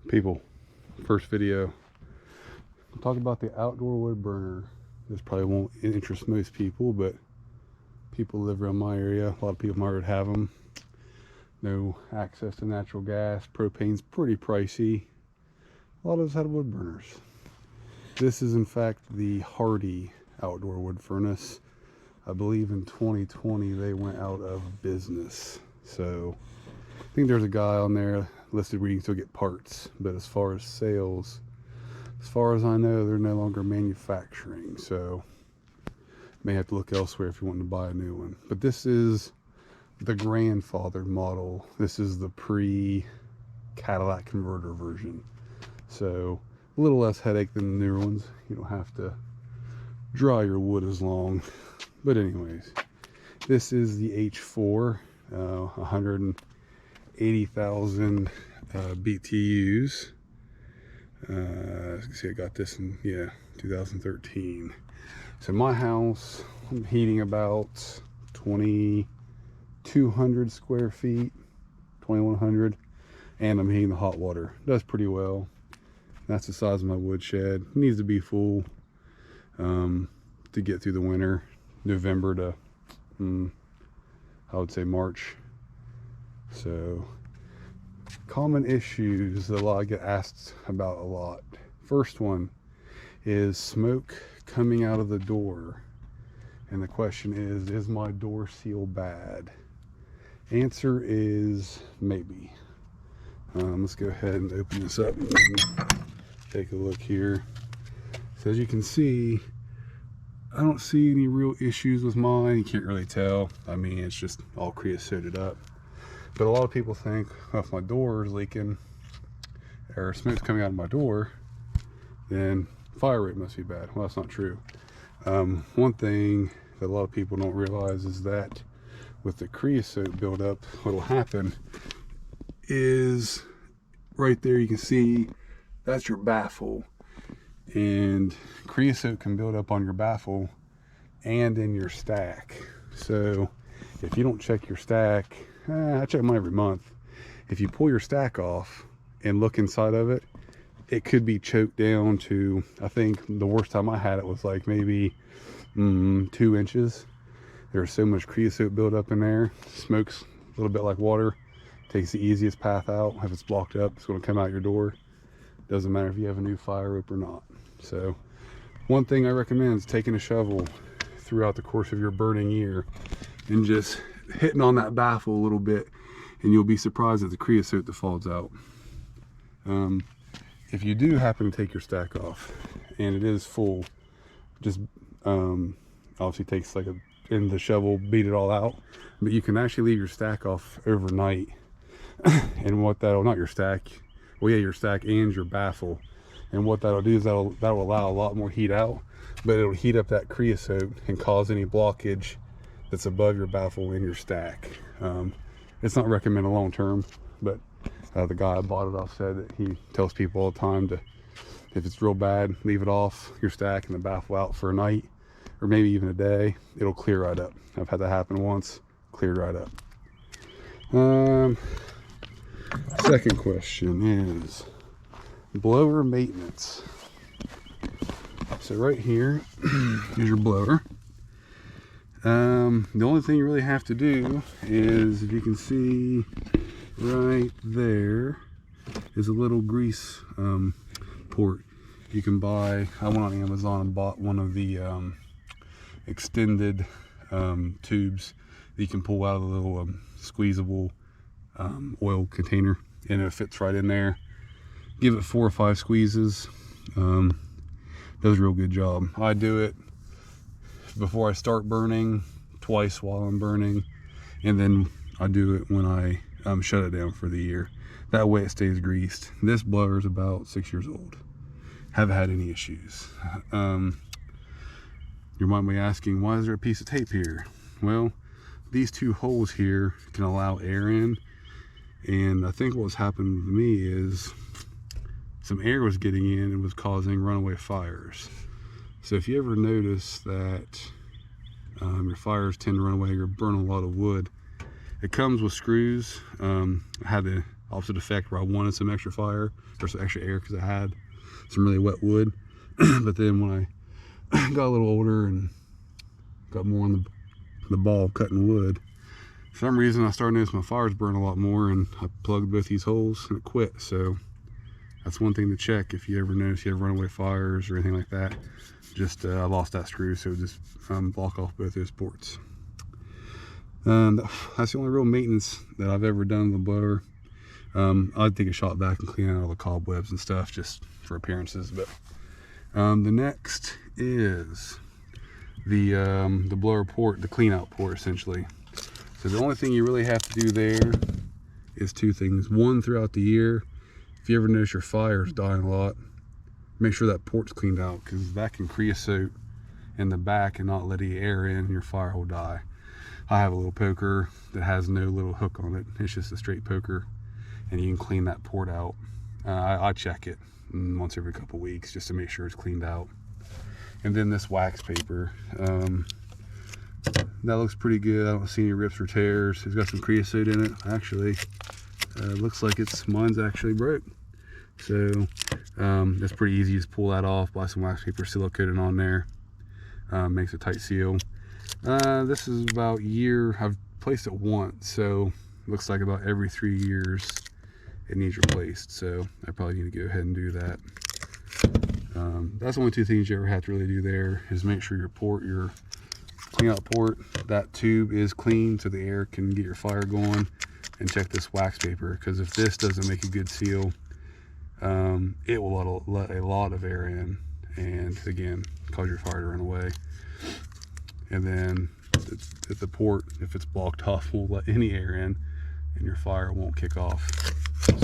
People, first video, I'll talk about the outdoor wood burner. This probably won't interest most people, but people live around my area. A lot of people might have them. No access to natural gas. Propane's pretty pricey. A lot of us had wood burners. This is in fact the Hardy outdoor wood furnace. I believe in 2020 they went out of business. So I think there's a guy on there listed where you can still get parts, but as far as sales, as far as I know, they're no longer manufacturing, so may have to look elsewhere if you want to buy a new one. But this is the grandfather model. This is the pre-Cadillac converter version, so a little less headache than the newer ones. You don't have to dry your wood as long. But anyways, this is the H4, 180,000 BTUs. As you can see, I got this in 2013. So my house, I'm heating about 2,200 square feet, 2,100, and I'm heating the hot water. Does pretty well. That's the size of my woodshed. It needs to be full to get through the winter, November to I would say March. So common issues that I get asked about a lot. First one is smoke coming out of the door, and the question is my door seal bad? Answer is maybe. Let's go ahead and open this up and take a look here. So as you can see, I don't see any real issues with mine. You can't really tell. I mean, it's just all creosoted up. But a lot of people think, oh, if my door is leaking or smoke's coming out of my door, then fire rate must be bad. Well, that's not true. One thing that a lot of people don't realize is that with the creosote buildup, what will happen is right there you can see that's your baffle, and creosote can build up on your baffle and in your stack. So if you don't check your stack, I check mine every month. If you pull your stack off and look inside of it, it could be choked down to, I think the worst time I had it was like maybe 2 inches. There's so much creosote buildup in there. Smoke's a little bit like water. Takes the easiest path out. If it's blocked up, it's going to come out your door. Doesn't matter if you have a new fire rope or not. So one thing I recommend is taking a shovel throughout the course of your burning year and just hitting on that baffle a little bit, and you'll be surprised at the creosote that falls out. If you do happen to take your stack off and it is full, just obviously takes like in the shovel, beat it all out, but you can actually leave your stack off overnight. And what that'll, not your stack, well, yeah, your stack and your baffle, and what that'll do is that'll allow a lot more heat out, but it'll heat up that creosote and cause any blockage that's above your baffle in your stack. It's not recommended long term, but the guy I bought it off said that he tells people all the time to, if it's real bad, leave it off your stack and the baffle out for a night or maybe even a day. It'll clear right up. I've had that happen once, cleared right up. Second question is blower maintenance. So right here is your blower. The only thing you really have to do is, if you can see right there, is a little grease port. You can buy, I went on Amazon and bought one of the extended tubes that you can pull out of the little squeezable oil container, and it fits right in there. Give it 4 or 5 squeezes. Does a real good job. I do it before I start burning, twice while I'm burning, and then I do it when I shut it down for the year. That way it stays greased. This blower is about 6 years old. Haven't had any issues. You might be asking, why is there a piece of tape here? Well, these 2 holes here can allow air in, and I think what's happened to me is some air was getting in and was causing runaway fires. So if you ever notice that your fires tend to run away, you're burning a lot of wood, it comes with screws. I had to opposite effect, where I wanted some extra fire or some extra air because I had some really wet wood. But then when I got a little older and got more on the ball of cutting wood, for some reason I started noticing my fires burn a lot more, and I plugged both these holes and it quit. So that's one thing to check if you ever notice you have runaway fires or anything like that. Just I lost that screw, so just block off both those ports. That's the only real maintenance that I've ever done with the blower. I'd take a shot back and clean out all the cobwebs and stuff just for appearances. But the next is the blower port, the clean out port essentially. So the only thing you really have to do there is two things. One, throughout the year, if you ever notice your fire is dying a lot, make sure that port's cleaned out, because that can creosote in the back and not let any air in, and your fire will die. I have a little poker that has no little hook on it. It's just a straight poker, and you can clean that port out. I check it once every couple weeks just to make sure it's cleaned out. And then this wax paper, that looks pretty good. I don't see any rips or tears. It's got some creosote in it. Actually, looks like mine's actually broke. So it's pretty easy. Just pull that off, buy some wax paper, seal coating on there. Makes a tight seal. This is about a year. I've placed it once, so looks like about every 3 years it needs replaced. So I probably need to go ahead and do that. That's the only two things you ever have to really do there, is make sure your clean out port, that tube is clean so the air can get your fire going, and check this wax paper, because if this doesn't make a good seal, it will let a lot of air in, and again cause your fire to run away. And then the port, if it's blocked off, won't let any air in, and your fire won't kick off. So,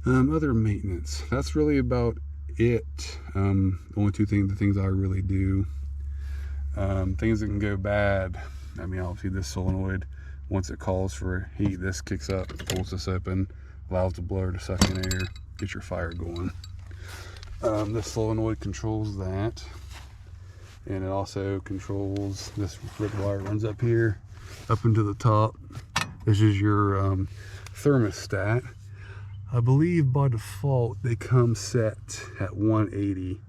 other maintenance, that's really about it. Only the things I really do. Things that can go bad, I mean, obviously this solenoid, once it calls for heat, this kicks up, pulls this open, allows the blower to suck in air, get your fire going. This solenoid controls that, and it also controls this red wire runs up here, up into the top. This is your thermostat. I believe by default they come set at 180.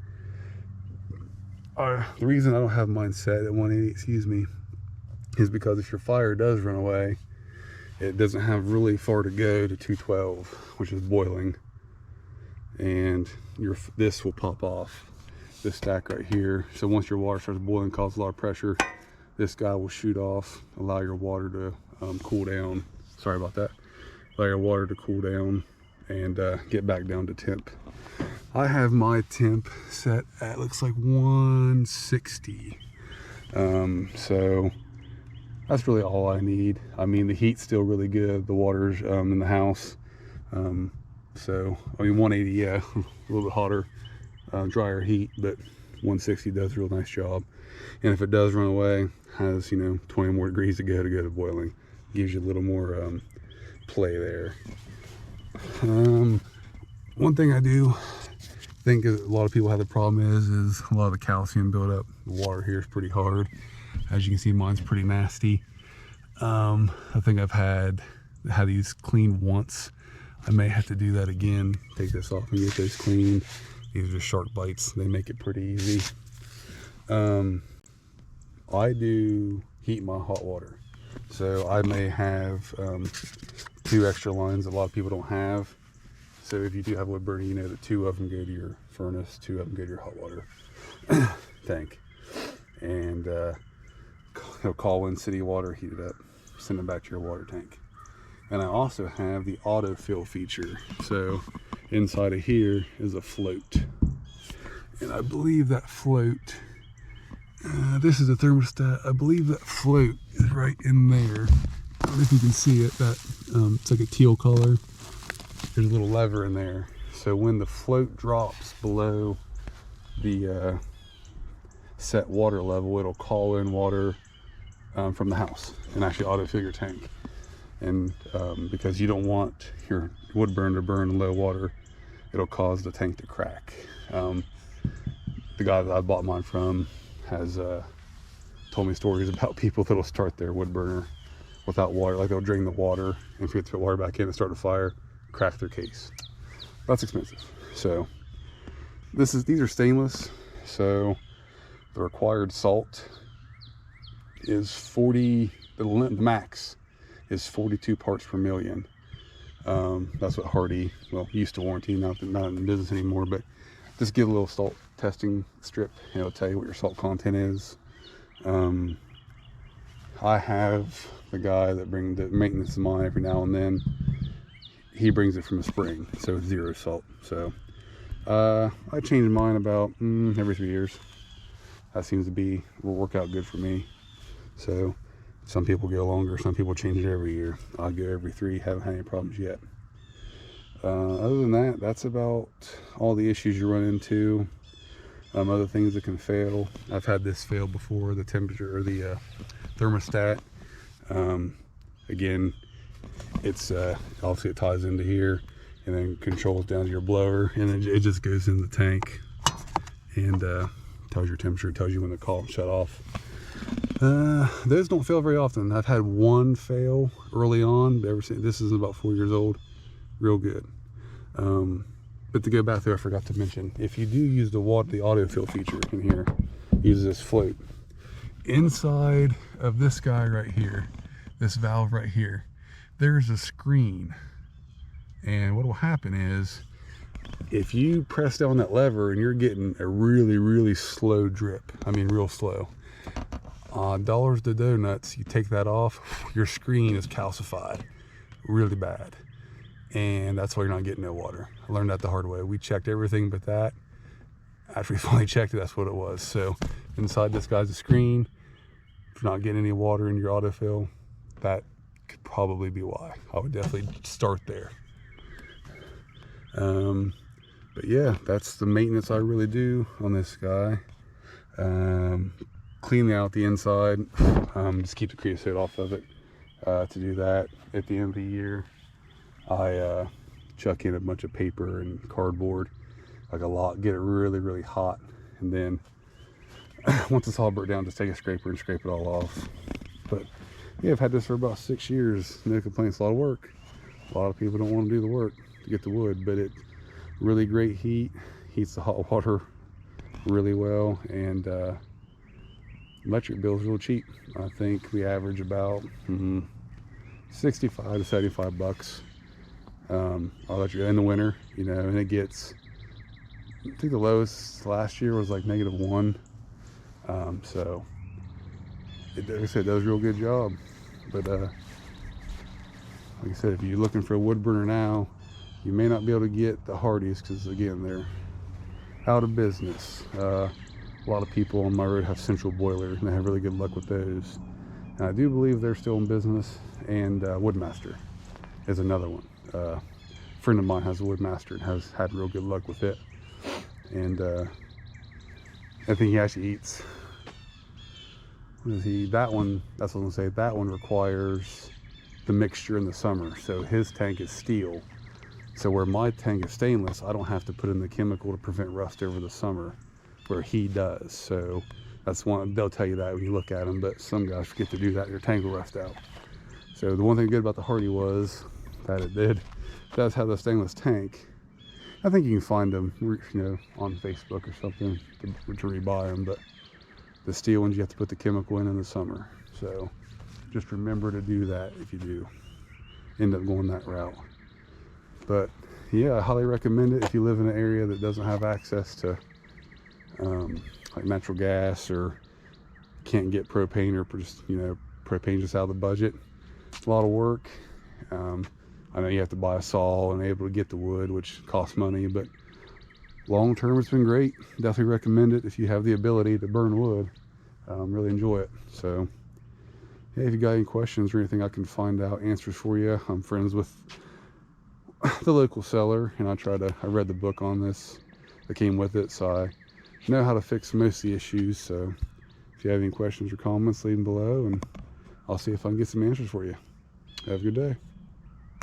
The reason I don't have mine set at 180, excuse me, is because if your fire does run away, it doesn't have really far to go to 212, which is boiling, and this will pop off, this stack right here. So once your water starts boiling, causes a lot of pressure, this guy will shoot off, allow your water to cool down. Sorry about that. Allow your water to cool down and get back down to temp. I have my temp set at, looks like 160. So that's really all I need. I mean, the heat's still really good. The water's in the house. So, I mean, 180, yeah, a little bit hotter, drier heat, but 160 does a real nice job. And if it does run away, has, 20 more degrees to go to boiling. Gives you a little more play there. One thing I do think a lot of people have the problem is a lot of the calcium buildup. The water here is pretty hard. As you can see, mine's pretty nasty. I think I've had these cleaned once. I may have to do that again. Take this off and get those cleaned. These are shark bites. They make it pretty easy. I do heat my hot water. So I may have 2 extra lines that a lot of people don't have. So if you do have wood burning, that 2 of them go to your furnace, 2 of them go to your hot water tank. And call in city water, heat it up, send it back to your water tank. And I also have the autofill feature. So inside of here is a float. And I believe that float, this is a thermostat, I believe that float is right in there. I don't know if you can see it, it's like a teal color. There's a little lever in there. So when the float drops below the set water level, it'll call in water from the house and actually autofill your tank. And because you don't want your wood burner to burn in low water, it'll cause the tank to crack. The guy that I bought mine from has told me stories about people that'll start their wood burner without water. Like they'll drain the water, and if you have to put water back in and start a fire, crack their case. That's expensive. So these are stainless, so the required salt is 40, the max is 42 parts per million. That's what Hardy, well, used to warranty, not in business anymore, but just get a little salt testing strip, and it'll tell you what your salt content is. I have the guy that brings the maintenance of mine every now and then. He brings it from a spring, so it's 0 salt. So I change mine about every 3 years. That seems to will work out good for me. So some people go longer, some people change it every year. I'll go every 3, haven't had any problems yet. Other than that, that's about all the issues you run into. Other things that can fail. I've had this fail before, the temperature or the thermostat. Again, it's obviously it ties into here and then controls down to your blower, and then it just goes in the tank and tells your temperature, tells you when to call and shut off. Those don't fail very often. I've had one fail early on, but ever since, this is about 4 years old, real good. But to go back there, I forgot to mention, if you do use the autofill feature in here, use this float. Inside of this guy right here, this valve right here, there's a screen. And what will happen is, if you press down that lever and you're getting a really, really slow drip, I mean real slow, dollars to donuts, you take that off, your screen is calcified really bad. And that's why you're not getting no water. I learned that the hard way. We checked everything but that. After we finally checked it, that's what it was. So inside this guy's a screen. If you're not getting any water in your autofill, that could probably be why. I would definitely start there. But yeah, that's the maintenance I really do on this guy. Clean out the inside. Just keep the creosote off of it. To do that at the end of the year, I chuck in a bunch of paper and cardboard, like a lot, get it really, really hot, and then once it's all burnt down, just take a scraper and scrape it all off. But yeah, I've had this for about 6 years. No complaints. A lot of work. A lot of people don't want to do the work to get the wood, but it really great heat, heats the hot water really well, and electric bill's real cheap. I think we average about 65 to 75 bucks. Electric in the winter, you know, and it gets, I think the lowest last year was like -1. So it, like I said, it does a real good job. But like I said, if you're looking for a wood burner now, you may not be able to get the Hardys, because again, they're out of business. A lot of people on my road have central boilers, and they have really good luck with those. And I do believe they're still in business. And Woodmaster is another one. A friend of mine has a Woodmaster and has had real good luck with it. And I think he actually eats, that one, that's what I'm gonna say, that one requires the mixture in the summer. So his tank is steel. So where my tank is stainless, I don't have to put in the chemical to prevent rust over the summer, where he does. So that's one, they'll tell you that when you look at them, but some guys forget to do that, your tank will rust out. So the one thing good about the Hardy was that it does have the stainless tank. I think you can find them, you know, on Facebook or something to rebuy them, but the steel ones you have to put the chemical in the summer. So just remember to do that if you do end up going that route. But yeah, I highly recommend it if you live in an area that doesn't have access to like natural gas, or can't get propane, or just, you know, propane just out of the budget. It's a lot of work. I know you have to buy a saw and able to get the wood, which costs money, but long term it's been great. Definitely recommend it if you have the ability to burn wood. Really enjoy it. So yeah, if you got any questions or anything, I can find out answers for you. I'm friends with the local seller, and I read the book on this that came with it, so I know how to fix most of the issues. So if you have any questions or comments, leave them below, and I'll see if I can get some answers for you. Have a good day.